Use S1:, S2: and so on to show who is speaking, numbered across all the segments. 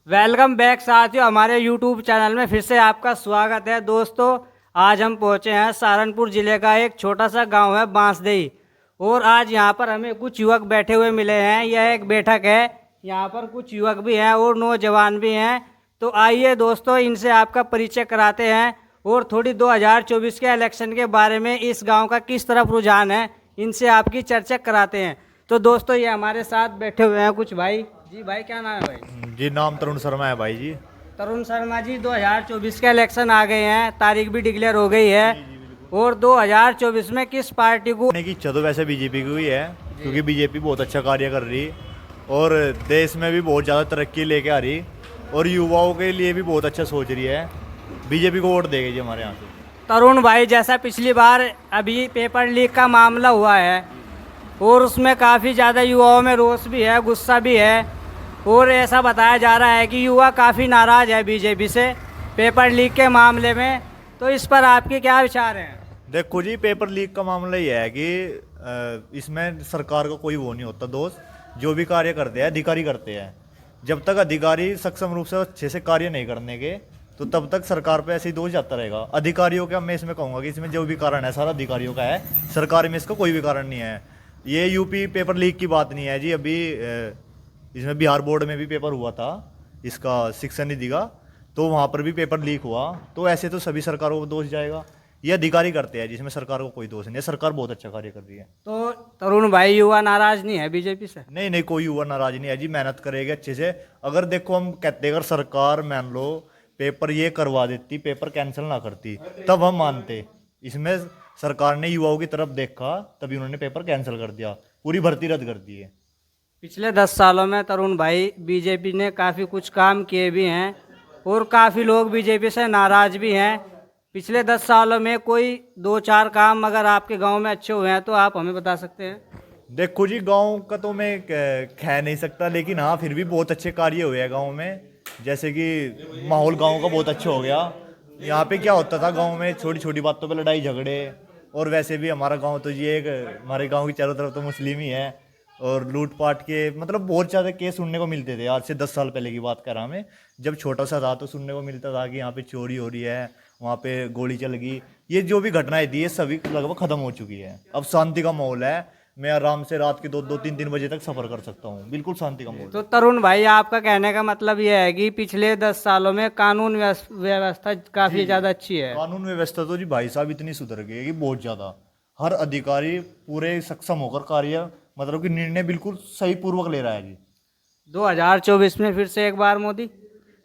S1: Welcome back साथियों, हमारे YouTube channel में फिर से आपका स्वागत है। दोस्तों, आज हम पहुंचे हैं सहारनपुर ज़िले का एक छोटा सा गांव है बांसदेही, और आज यहां पर हमें कुछ युवक बैठे हुए मिले हैं। यह एक बैठक है, यहां पर कुछ युवक भी हैं और नौजवान भी हैं। तो आइए दोस्तों, इनसे आपका परिचय कराते हैं और थोड़ी 2024 के इलेक्शन के बारे में, इस गाँव का किस तरफ रुझान है, इनसे आपकी चर्चा कराते हैं। तो दोस्तों, ये हमारे साथ बैठे हुए हैं कुछ भाई। जी भाई, क्या नाम है भाई?
S2: जी, नाम तरुण शर्मा है भाई जी।
S1: तरुण शर्मा जी, 2024 के इलेक्शन आ गए हैं, तारीख भी डिक्लेयर हो गई है। और 2024 में किस पार्टी को
S2: की इच्छा तो वैसे बीजेपी की ही है, क्योंकि बीजेपी बहुत अच्छा कार्य कर रही और देश में भी बहुत ज़्यादा तरक्की लेके आ रही और युवाओं के लिए भी बहुत अच्छा सोच रही है। बीजेपी को वोट देगी जी हमारे यहाँ से।
S1: तरुण भाई, जैसा पिछली बार अभी पेपर लीक का मामला हुआ है और उसमें काफ़ी ज़्यादा युवाओं में रोष भी है, गुस्सा भी है, और ऐसा बताया जा रहा है कि युवा काफ़ी नाराज़ है बीजेपी से पेपर लीक के मामले में। तो इस पर आपके क्या विचार हैं?
S2: देखो जी, पेपर लीक का मामला ये है कि इसमें सरकार का कोई वो नहीं होता दोस्त। जो भी कार्य करते हैं अधिकारी करते हैं। जब तक अधिकारी सक्षम रूप से अच्छे से कार्य नहीं करने के, तो तब तक सरकार पे ऐसे ही दोष जाता रहेगा। अधिकारियों का मैं इसमें कहूँगा कि इसमें जो भी कारण है सारा अधिकारियों का है, सरकार में इसका कोई भी कारण नहीं है। ये यूपी पेपर लीक की बात नहीं है जी। अभी इसमें बिहार बोर्ड में भी पेपर हुआ था इसका, शिक्षा निधि का, तो वहाँ पर भी पेपर लीक हुआ। तो ऐसे तो सभी सरकारों को दोष जाएगा। ये अधिकारी करते हैं जिसमें सरकार को कोई दोष नहीं है। सरकार बहुत अच्छा कार्य कर रही है।
S1: तो तरुण भाई, युवा नाराज़ नहीं है बीजेपी से?
S2: नहीं नहीं, कोई युवा नाराज नहीं है जी। मेहनत करेगी अच्छे से। अगर देखो, हम कहते हैं अगर सरकार मान लो पेपर ये करवा देती, पेपर कैंसिल ना करती, तब हम मानते। इसमें सरकार ने युवाओं की तरफ देखा, तभी उन्होंने पेपर कैंसिल कर दिया, पूरी भर्ती रद्द कर दी है।
S1: पिछले 10 सालों में तरुण भाई, बीजेपी ने काफ़ी कुछ काम किए भी हैं और काफ़ी लोग बीजेपी से नाराज़ भी हैं। पिछले 10 सालों में कोई 2-4 काम अगर आपके गांव में अच्छे हुए हैं तो आप हमें बता सकते हैं?
S2: देखो जी, गांव का तो मैं कह नहीं सकता, लेकिन हाँ फिर भी बहुत अच्छे कार्य हुए हैं गांव में। जैसे कि माहौल गांव का बहुत अच्छा हो गया। यहाँ पे क्या होता था, गांव में छोटी छोटी बातों पे लड़ाई झगड़े, और वैसे भी हमारा गांव तो ये एक, हमारे गांव की चारों तरफ तो मुस्लिम ही है, और लूटपाट के मतलब बहुत ज़्यादा केस सुनने को मिलते थे। आज से 10 साल पहले की बात कर रहा मैं, जब छोटा सा था तो सुनने को मिलता था कि यहाँ पे चोरी हो रही है, वहाँ पे गोली चल गई। ये जो भी घटनाएं थी ये सभी लगभग खत्म हो चुकी है। अब शांति का माहौल है। मैं आराम से रात के 2-3 बजे तक सफर कर सकता हूँ। बिल्कुल शांति का माहौल।
S1: तो तरुण भाई, आपका कहने का मतलब यह है कि पिछले 10 सालों में कानून व्यवस्था काफ़ी ज़्यादा अच्छी है?
S2: कानून व्यवस्था तो जी भाई साहब इतनी सुधर गई है कि बहुत ज़्यादा। हर अधिकारी पूरे सक्षम होकर कार्य, मतलब कि निर्णय बिल्कुल सही पूर्वक ले रहा है जी।
S1: 2024 में फिर से एक बार मोदी?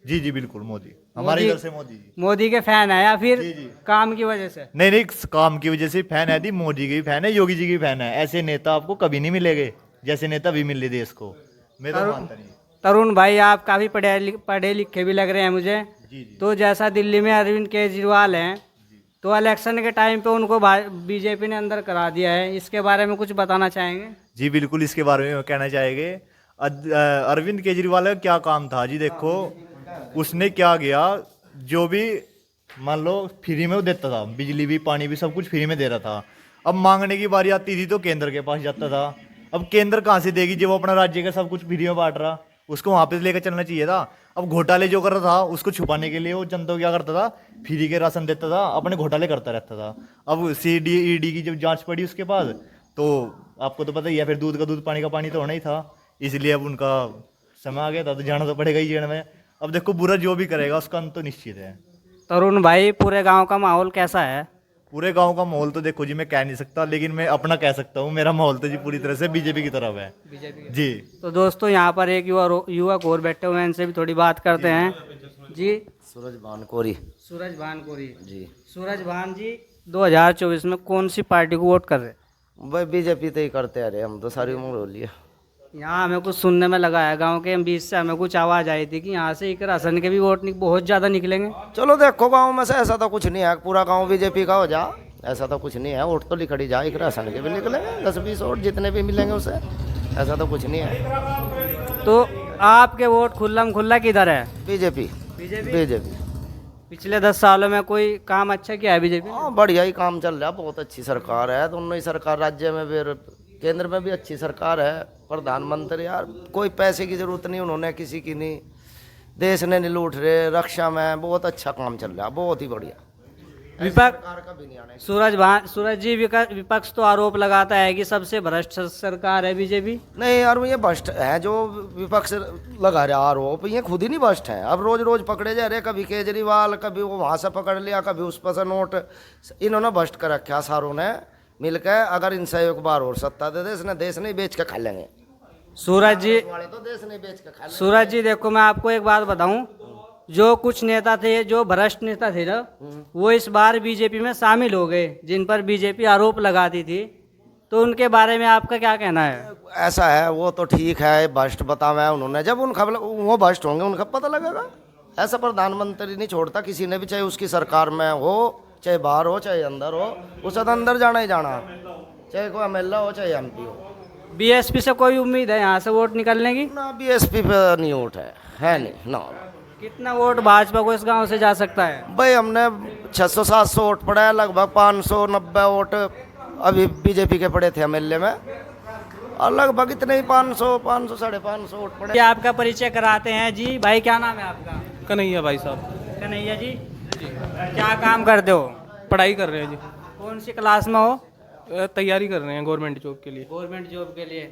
S2: जी जी बिल्कुल, मोदी हमारे इधर से। मोदी जी,
S1: मोदी के फैन है या फिर
S2: जी, जी।
S1: काम की वजह से?
S2: नहीं नहीं, काम की वजह से फैन है दी। मोदी की भी फैन है, योगी जी की फैन है। ऐसे नेता आपको कभी नहीं मिलेंगे जैसे नेता भी मिल रहे देश को। मैं तो मानता नहीं।
S1: तरुण भाई, आप काफ़ी पढ़े लिखे भी लग रहे हैं मुझे।
S2: जी जी।
S1: तो जैसा दिल्ली में अरविंद केजरीवाल हैं, तो इलेक्शन के टाइम पे उनको बीजेपी ने अंदर करा दिया है, इसके बारे में कुछ बताना चाहेंगे?
S2: जी बिल्कुल, इसके बारे में कहना चाहेंगे। अरविंद केजरीवाल का क्या काम था जी? देखो, उसने क्या किया, जो भी मान लो फ्री में वो देता था, बिजली भी पानी भी सब कुछ फ्री में दे रहा था। अब मांगने की बारी आती थी तो केंद्र के पास जाता था। अब केंद्र कहाँ से देगी जब वो अपना राज्य का सब कुछ फ्री में बांट रहा? उसको वहाँ पे लेकर चलना चाहिए था। अब घोटाले जो कर रहा था उसको छुपाने के लिए वो जनता को क्या करता था, फ्री के राशन देता था, अपने घोटाले करता रहता था। अब CID की जब जांच पड़ी उसके पास, तो आपको तो पता ही है, फिर दूध का दूध पानी का पानी तो होना ही था। इसलिए अब उनका समय आ गया था, तो जाना तो पड़ेगा ही जेल में। अब देखो, बुरा जो भी करेगा उसका अंत तो निश्चित है।
S1: तरुण भाई, पूरे गांव का माहौल कैसा है?
S2: पूरे गांव का माहौल तो देखो जी, मैं कह नहीं सकता, लेकिन मैं अपना कह सकता हूँ। मेरा माहौल तो जी पूरी तरह से बीजेपी की तरफ है।
S1: बीजेपी
S2: जी।
S1: तो दोस्तों, यहाँ पर एक युवक और बैठे हुए हैं, इनसे भी थोड़ी बात करते हैं। जी,
S3: सूरज भानकोरी
S1: सूरज भानकोरी
S3: जी।
S1: सूरज भान जी, 2024 में कौन सी पार्टी को वोट कर रहे हैं?
S3: भाई बीजेपी तो ही करते आ रहे, हम तो सारी उम्र हो लिया।
S1: यहाँ हमें कुछ सुनने में लगा है, गांव के बीच से हमें कुछ आवाज़ आई थी कि यहाँ से एक राशन के भी वोट बहुत ज़्यादा निकलेंगे।
S3: चलो देखो, गांव में से ऐसा तो कुछ नहीं है, पूरा गांव बीजेपी का हो जा, ऐसा तो कुछ नहीं है। वोट तो लिखड़ी जा, एक राशन के भी निकलेंगे, 10-20 वोट जितने भी मिलेंगे उसे, ऐसा तो कुछ नहीं है।
S1: तो आपके वोट खुल्लम खुल्ला किधर है?
S3: BJP
S1: BJP.
S3: बीजेपी।
S1: पिछले 10 सालों में कोई काम अच्छा किया है बीजेपी?
S3: हाँ, बढ़िया ही काम चल रहा है, बहुत अच्छी सरकार है। दोनों ही सरकार राज्य में फिर केंद्र में भी अच्छी सरकार है, प्रधानमंत्री यार कोई पैसे की जरूरत नहीं, उन्होंने किसी की नहीं, देश ने नहीं लूट रहे, रक्षा में बहुत अच्छा काम चल रहा है, बहुत ही बढ़िया। ऐसी
S1: विपक्ष
S3: सरकार कभी नहीं आने।
S1: सूरज जी, विपक्ष तो आरोप लगाता है कि सबसे भ्रष्ट सरकार है बीजेपी।
S3: नहीं यार, ये भ्रष्ट है जो विपक्ष लगा रहा आरोप, ये खुद ही नहीं भ्रष्ट है। अब रोज रोज पकड़े जा रहे, कभी केजरीवाल, कभी वो वहाँ से पकड़ लिया, कभी उस पर से नोट, इन्होंने भ्रष्ट कर रखा सारों ने मिलकर। अगर इनसे एक बार और सत्ता दे दे, इसने देश नहीं बेच के खा लेंगे।
S1: सूरज जी,
S3: वाले तो देश नहीं बेच के खा लेंगे।
S1: सूरज जी देखो, मैं आपको एक बात बताऊं, जो कुछ नेता थे, जो भ्रष्ट नेता थे ना, वो इस बार बीजेपी में शामिल हो गए, जिन पर बीजेपी आरोप लगाती थी, तो उनके बारे में आपका क्या कहना है?
S3: ऐसा है, वो तो ठीक है, भ्रष्ट बताया उन्होंने, जब उनका वो भ्रष्ट होंगे उनका पता लगेगा। ऐसा प्रधानमंत्री नहीं छोड़ता किसी ने भी, चाहे उसकी सरकार में हो, चाहे बाहर हो, चाहे अंदर हो, उसे तो अंदर जाना ही जाना, चाहे कोई एमएलए हो, चाहे एमपी हो।
S1: बीएसपी से कोई उम्मीद है यहाँ से वोट निकलने की?
S3: ना बीएसपी पे नहीं वोट है नहीं ना।
S1: कितना वोट भाजपा को इस गांव से जा सकता है?
S3: भाई हमने 600-700 वोट पड़ा है, लगभग 590 वोट अभी बीजेपी के पड़े थे एमएलए में, और लगभग इतने ही 500 साढ़े 500 वोट पड़े।
S1: क्या आपका परिचय कराते हैं जी। भाई क्या नाम है आपका?
S4: कन्हैया भाई साहब।
S1: कन्हैया जी, क्या काम करते हो?
S4: पढ़ाई कर रहे हैं जी।
S1: कौन सी क्लास में हो?
S4: तैयारी कर रहे हैं गवर्नमेंट जॉब के लिए।
S1: गवर्नमेंट जॉब के लिए?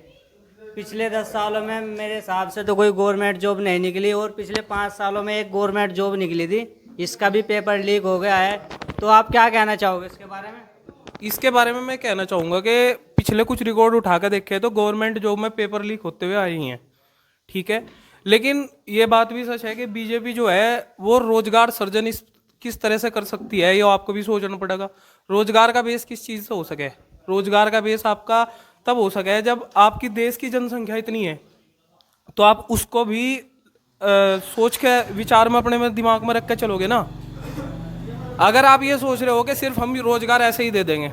S1: पिछले 10 सालों में मेरे हिसाब से तो कोई गवर्नमेंट जॉब नहीं निकली, और पिछले 5 सालों में एक गवर्नमेंट जॉब निकली थी, इसका भी पेपर लीक हो गया है। तो आप क्या कहना चाहोगे इसके बारे में?
S4: इसके बारे में मैं कहना चाहूँगा कि पिछले कुछ रिकॉर्ड उठा कर देखे तो गवर्नमेंट जॉब में पेपर लीक होते हुए आई हैं, ठीक है। लेकिन ये बात भी सच है कि बीजेपी जो है वो रोजगार सृजन किस तरह से कर सकती है, ये आपको भी सोचना पड़ेगा। रोजगार का बेस किस चीज़ से हो सके? रोजगार का बेस आपका तब हो सके जब आपकी देश की जनसंख्या इतनी है, तो आप उसको भी सोच के विचार में अपने में दिमाग में रख के चलोगे ना। अगर आप ये सोच रहे हो कि सिर्फ हम रोजगार ऐसे ही दे देंगे,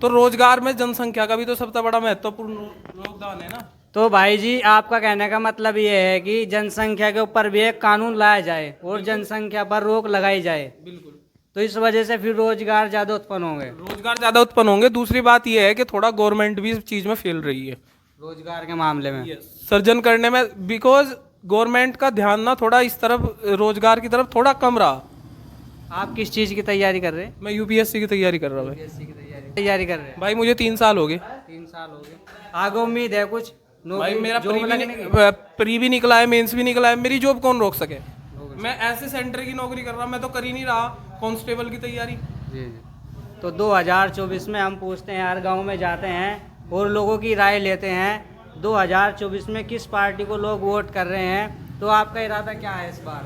S4: तो रोजगार में जनसंख्या का भी तो सबसे बड़ा महत्वपूर्ण योगदान है ना।
S1: तो भाई जी, आपका कहने का मतलब ये है कि जनसंख्या के ऊपर भी एक कानून लाया जाए और जनसंख्या पर रोक लगाई जाए।
S4: बिल्कुल।
S1: तो इस वजह से फिर रोजगार ज़्यादा उत्पन्न होंगे।
S4: रोजगार ज़्यादा उत्पन्न होंगे। दूसरी बात यह है कि थोड़ा गवर्नमेंट भी इस चीज़ में फेल रही है
S1: रोजगार के मामले में,
S4: सर्जन करने में, बिकॉज गवर्नमेंट का ध्यान ना थोड़ा इस तरफ, रोजगार की तरफ थोड़ा कम रहा।
S1: आप किस चीज़ की तैयारी कर रहे हैं?
S4: मैं यूपीएससी की तैयारी कर रहा हूँ
S1: यूपीएससी की तैयारी कर रहे हैं?
S4: भाई। मुझे 3 साल हो गए।
S1: 3 साल हो गए। आगे उम्मीद है कुछ?
S4: भाई मेरा
S1: जॉब लगने की?
S4: प्री भी निकला है, मेंस भी निकला है, मेरी जॉब कौन रोक सके? मैं ऐसे सेंटर की नौकरी कर रहा, मैं तो कर ही नहीं रहा कांस्टेबल की तैयारी।
S1: जी जी। तो 2024 में हम पूछते हैं, हर गांव में जाते हैं और लोगों की राय लेते हैं, 2024 में किस पार्टी को लोग वोट कर रहे हैं, तो आपका इरादा क्या है इस बार?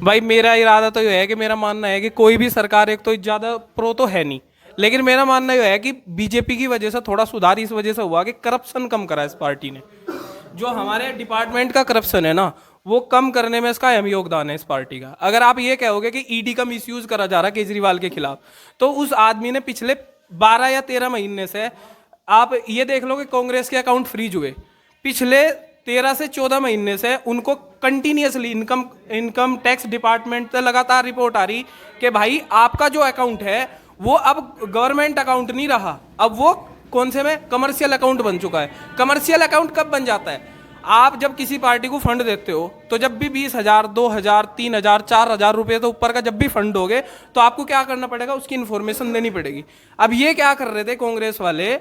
S4: भाई मेरा इरादा तो ये है कि मेरा मानना है कि कोई भी सरकार, एक तो ज़्यादा प्रो तो है नहीं, लेकिन मेरा मानना यह है कि बीजेपी की वजह से थोड़ा सुधार इस वजह से हुआ कि करप्शन कम करा इस पार्टी ने। जो हमारे डिपार्टमेंट का करप्शन है ना, वो कम करने में इसका अहम योगदान है इस पार्टी का। अगर आप ये कहोगे कि ईडी का मिसयूज करा जा रहा है केजरीवाल के खिलाफ, तो उस आदमी ने पिछले 12 या 13 महीने से, आप ये देख लो कि कांग्रेस के अकाउंट फ्रीज हुए, पिछले 13 से 14 महीने से उनको कंटिन्यूसली इनकम टैक्स डिपार्टमेंट से लगातार रिपोर्ट आ रही कि भाई आपका जो अकाउंट है वो अब गवर्नमेंट अकाउंट नहीं रहा, अब वो कौन से में कमर्शियल अकाउंट बन चुका है। कमर्शियल अकाउंट कब बन जाता है? आप जब किसी पार्टी को फंड देते हो, तो जब भी 20,000, 2,000, 3,000, 4,000 रुपये तो ऊपर का जब भी फंड दोगे, तो आपको क्या करना पड़ेगा? उसकी इन्फॉर्मेशन देनी पड़ेगी। अब ये क्या कर रहे थे कांग्रेस वाले,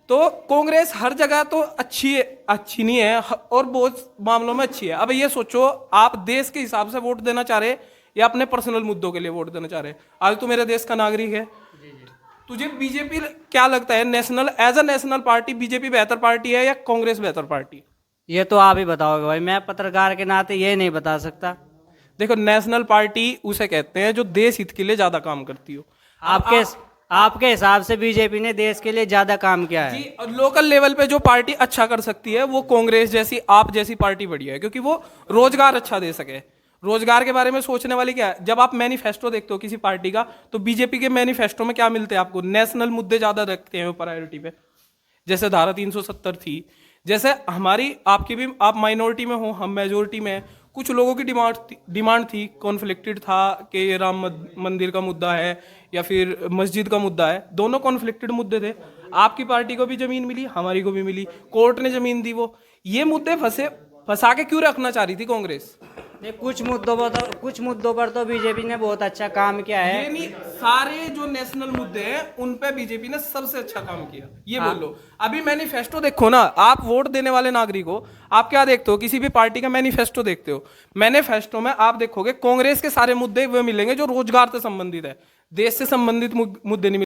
S4: तो कांग्रेस हर जगह तो अच्छी नहीं है और बहुत मामलों में अच्छी है। अब ये सोचो, आप देश के हिसाब से वोट देना चाह रहे या अपने पर्सनल मुद्दों के लिए वोट देना चाह रहे? आज तो मेरे देश का नागरिक है। तुझे बीजेपी क्या लगता है, national, as a national party BJP बेहतर पार्टी है या कांग्रेस बेहतर पार्टी? ये
S1: तो आप ही बताओगे भाई, मैं पत्रकार के नाते ये नहीं बता सकता।
S4: देखो, नेशनल पार्टी उसे कहते हैं जो देश हित के लिए ज्यादा काम करती हो।
S1: आपके हिसाब से बीजेपी ने देश के लिए ज्यादा काम किया है?
S4: जी, और लोकल लेवल पे जो पार्टी अच्छा कर सकती है वो कांग्रेस जैसी, आप जैसी पार्टी बढ़िया है, क्योंकि वो रोजगार अच्छा दे सके। रोजगार के बारे में सोचने वाली क्या है? जब आप मैनिफेस्टो देखते हो किसी पार्टी का, तो बीजेपी के मैनिफेस्टो में क्या मिलते हैं आपको? नेशनल मुद्दे ज्यादा रखते हैं वो प्रायोरिटी पे। जैसे धारा 370 थी, जैसे हमारी, आपकी भी, आप माइनॉरिटी में हो, हम मेजोरिटी में, कुछ लोगों की डिमांड थी, कॉन्फ्लिक्टेड था कि मंदिर का मुद्दा है या फिर मस्जिद का मुद्दा है, दोनों कॉन्फ्लिक्टेड मुद्दे थे। आपकी पार्टी को भी जमीन मिली, हमारी को भी मिली, कोर्ट ने जमीन दी। वो ये मुद्दे फंसा के क्यों रखना चाह रही थी कांग्रेस?
S1: नहीं, कुछ मुद्दों पर तो बीजेपी ने बहुत अच्छा काम किया है।
S4: ये नहीं, सारे जो नेशनल मुद्दे हैं उन पे बीजेपी ने सबसे अच्छा काम किया, ये बोलो। अभी मैनिफेस्टो देखो ना, आप वोट देने वाले नागरिक हो, आप क्या देखते हो? किसी भी पार्टी का मैनिफेस्टो देखते हो, मैनिफेस्टो में आप देखोगे कांग्रेस के सारे मुद्दे वो मिलेंगे जो रोजगार से संबंधित है, देश से संबंधित मुद्दे नहीं